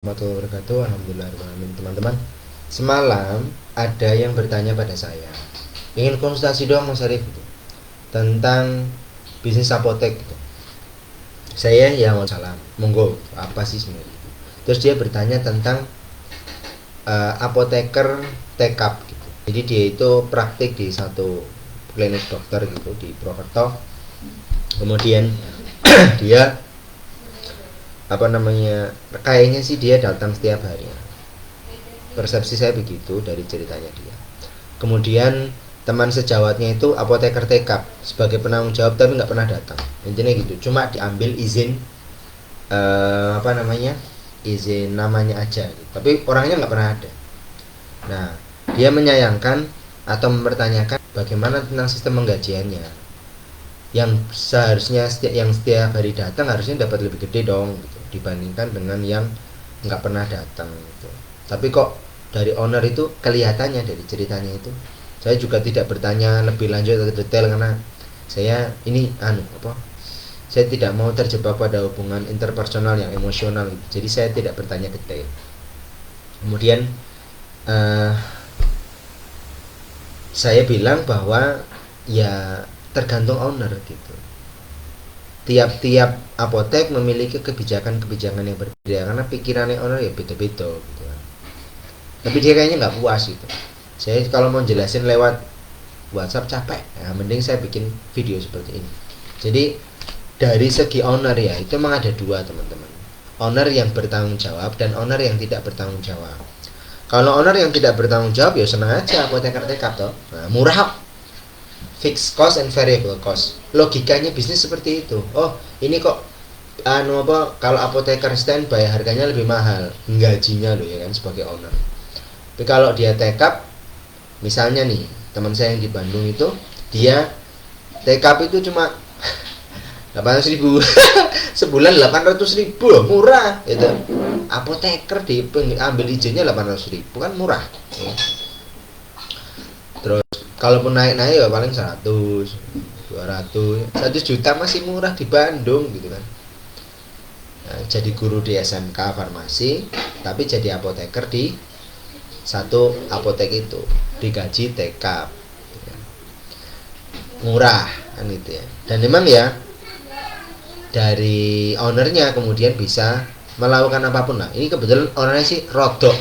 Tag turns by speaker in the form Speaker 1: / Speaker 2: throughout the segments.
Speaker 1: Warahmatullahi wabarakatuh. Alhamdulillahirrahmanirrahim. Teman-teman, semalam ada yang bertanya pada saya, ingin konsultasi doang Mas Arif gitu, tentang bisnis apotek gitu. Saya ya mau salam, monggo apa sih sebenarnya? Terus dia bertanya tentang apoteker tekap gitu. Jadi dia itu praktik di satu klinik dokter gitu di Purwokerto. Kemudian dia kayaknya sih dia datang setiap hari. Persepsi saya begitu dari ceritanya dia. Kemudian teman sejawatnya itu apoteker tekap sebagai penanggung jawab tapi nggak pernah datang. Intinya gitu, cuma diambil izin izin namanya aja gitu. Tapi orangnya nggak pernah ada. Nah, dia menyayangkan atau mempertanyakan bagaimana tentang sistem penggajiannya, yang seharusnya yang setiap hari datang harusnya dapat lebih gede dong gitu, dibandingkan dengan yang nggak pernah datang gitu. Tapi kok dari owner itu kelihatannya dari ceritanya itu, saya juga tidak bertanya lebih lanjut atau detail karena saya ini saya tidak mau terjebak pada hubungan interpersonal yang emosional gitu. Jadi saya tidak bertanya detail. Kemudian saya bilang bahwa ya tergantung owner gitu. Tiap-tiap apotek memiliki kebijakan-kebijakan yang berbeda karena pikirannya owner ya beda-beda gitu. Tapi dia kayaknya nggak puas gitu. Saya kalau mau jelasin lewat WhatsApp capek, nah, mending saya bikin video seperti ini. Jadi dari segi owner ya itu memang ada dua teman-teman, owner yang bertanggung jawab dan owner yang tidak bertanggung jawab. Kalau owner yang tidak bertanggung jawab ya senang aja apoteker tekap toh, nah, murah, fixed cost and variable cost. Logikanya bisnis seperti itu. Oh ini kok kalau apoteker standby harganya lebih mahal, gajinya loh ya kan sebagai owner. Tapi kalau dia tekap, misalnya nih teman saya yang di Bandung itu, dia tekap itu cuma 800.000 sebulan, 800.000 loh, murah itu. Apoteker ambil izinnya 800.000 kan murah. Terus kalaupun naik-naik ya paling 100, 200, 100 juta masih murah di Bandung gitu kan. Nah, jadi guru di SMK farmasi tapi jadi apoteker di satu apotek itu, digaji tekap, murah kan gitu ya. Dan memang ya dari ownernya kemudian bisa melakukan apapun lah. Ini kebetulan ownernya sih rodok,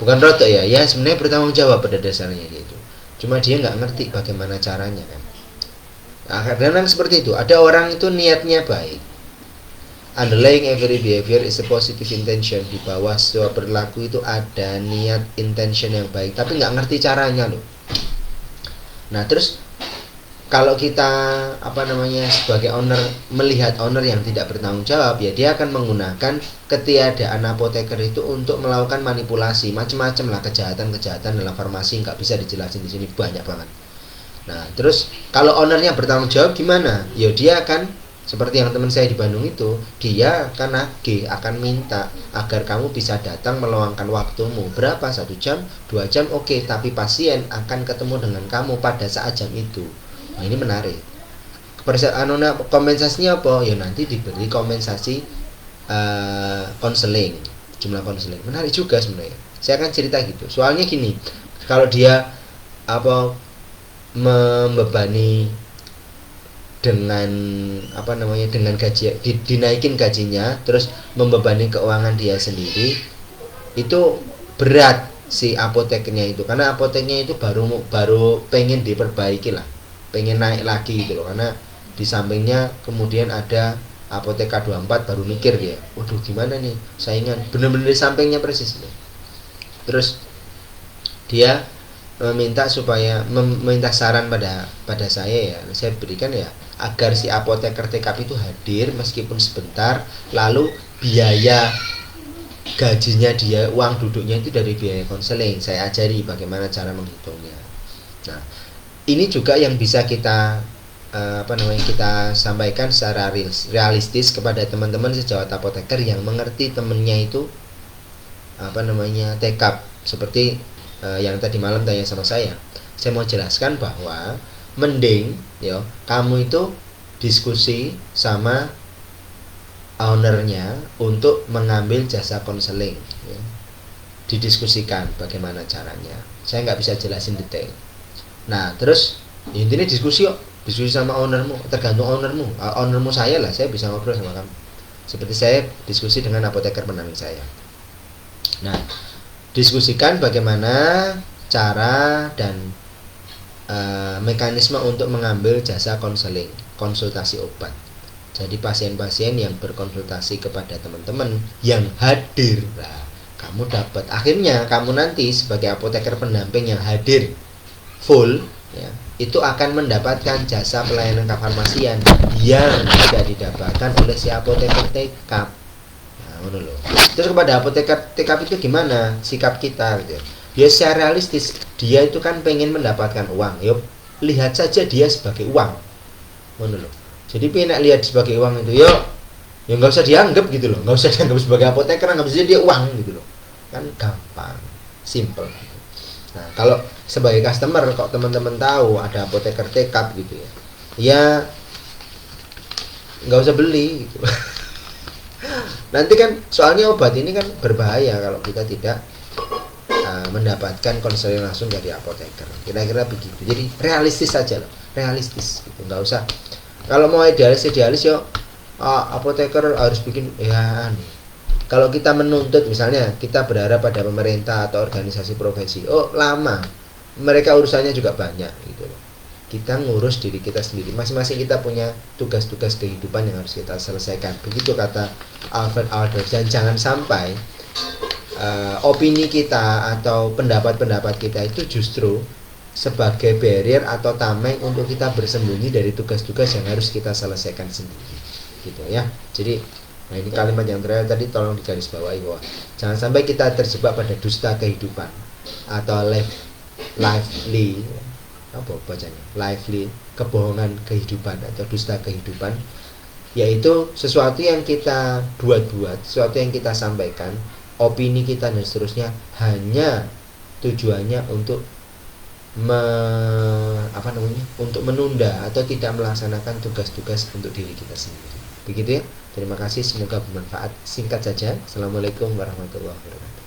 Speaker 1: bukan rodok ya, ya sebenarnya bertanggung jawab pada dasarnya dia itu. Cuma dia nggak ngerti bagaimana caranya kan. Nah, kadang seperti itu. Ada orang itu niatnya baik. Underlying every behavior is a positive intention. Di bawah sebuah perilaku itu ada niat intention yang baik, tapi nggak ngerti caranya loh. Nah terus kalau kita sebagai owner melihat owner yang tidak bertanggung jawab, ya dia akan menggunakan ketiadaan apoteker itu untuk melakukan manipulasi macam-macam lah, kejahatan dalam farmasi nggak bisa dijelasin di sini, banyak banget. Nah terus kalau ownernya bertanggung jawab gimana? Ya dia akan seperti yang teman saya di Bandung itu, dia akan nagih, akan minta agar kamu bisa datang meluangkan waktumu berapa, 1 jam, 2 jam, oke, tapi pasien akan ketemu dengan kamu pada saat jam itu. Nah ini menarik. Kompensasinya apa? Ya nanti diberi kompensasi konseling, jumlah konseling. Menarik juga sebenarnya. Saya akan cerita gitu. Soalnya gini, kalau dia membebani dengan dengan gaji, dinaikin gajinya terus membebani keuangan dia sendiri, itu berat si apoteknya itu, karena apoteknya itu baru pengen diperbaiki lah, pengen naik lagi gitu loh, karena di sampingnya kemudian ada apotek K24, baru mikir dia, waduh gimana nih saingan, bener-bener di sampingnya persis. Terus dia meminta saran pada saya, ya saya berikan ya agar si apoteker tekap itu hadir meskipun sebentar, lalu biaya gajinya dia, uang duduknya itu dari biaya konseling, saya ajari bagaimana cara menghitungnya. Nah ini juga yang bisa kita kita sampaikan secara realistis kepada teman-teman sejawat apoteker yang mengerti temennya itu tekap. Seperti yang tadi malam tanya sama saya mau jelaskan bahwa mending kamu itu diskusi sama ownernya untuk mengambil jasa konseling, ya. Didiskusikan bagaimana caranya. Saya nggak bisa jelasin detail. Nah terus intinya diskusi yuk, diskusi sama ownermu, tergantung ownermu. Ownermu saya lah, saya bisa ngobrol sama kamu. Seperti saya diskusi dengan apoteker pendamping saya. Nah diskusikan bagaimana cara dan mekanisme untuk mengambil jasa konseling, konsultasi obat. Jadi pasien-pasien yang berkonsultasi kepada teman-teman yang hadir, nah, kamu dapat, akhirnya kamu nanti sebagai apoteker pendamping yang hadir full, ya, itu akan mendapatkan jasa pelayanan kefarmasian yang tidak didapatkan oleh si apoteker tekap. Nah, loh. Terus kepada apoteker tekap itu gimana sikap kita gitu. Ya secara realistis, dia itu kan pengen mendapatkan uang. Yuk, lihat saja dia sebagai uang. Loh. Jadi pengen lihat sebagai uang itu, yuk, ya nggak usah dianggap gitu loh, nggak usah dianggap sebagai apoteker, nggak bisa dia uang gitu loh, kan gampang, simple. Nah kalau sebagai customer, kok teman-teman tahu ada apoteker tekap gitu ya, ya nggak usah beli gitu. Nanti kan soalnya obat ini kan berbahaya kalau kita tidak mendapatkan konseling langsung dari apoteker, kira-kira begitu. Jadi realistis saja loh, realistis gitu, nggak usah. Kalau mau idealis yuk, apoteker harus bikin ya. Kalau kita menuntut, misalnya kita berharap pada pemerintah atau organisasi profesi, oh lama, mereka urusannya juga banyak gitu loh. Kita ngurus diri kita sendiri, masing-masing kita punya tugas-tugas kehidupan yang harus kita selesaikan. Begitu kata Alfred Adler. Dan jangan sampai opini kita atau pendapat-pendapat kita itu justru sebagai barrier atau tameng untuk kita bersembunyi dari tugas-tugas yang harus kita selesaikan sendiri gitu ya. Jadi nah ini kalimat yang terakhir tadi tolong digarisbawahi bahwa jangan sampai kita terjebak pada dusta kehidupan atau lively, apa bacanya, lively, kebohongan kehidupan atau dusta kehidupan, yaitu sesuatu yang kita buat-buat, sesuatu yang kita sampaikan, opini kita dan seterusnya hanya tujuannya untuk untuk menunda atau tidak melaksanakan tugas-tugas untuk diri kita sendiri. Begitu ya. Terima kasih, semoga bermanfaat. Singkat saja. Assalamualaikum warahmatullahi wabarakatuh.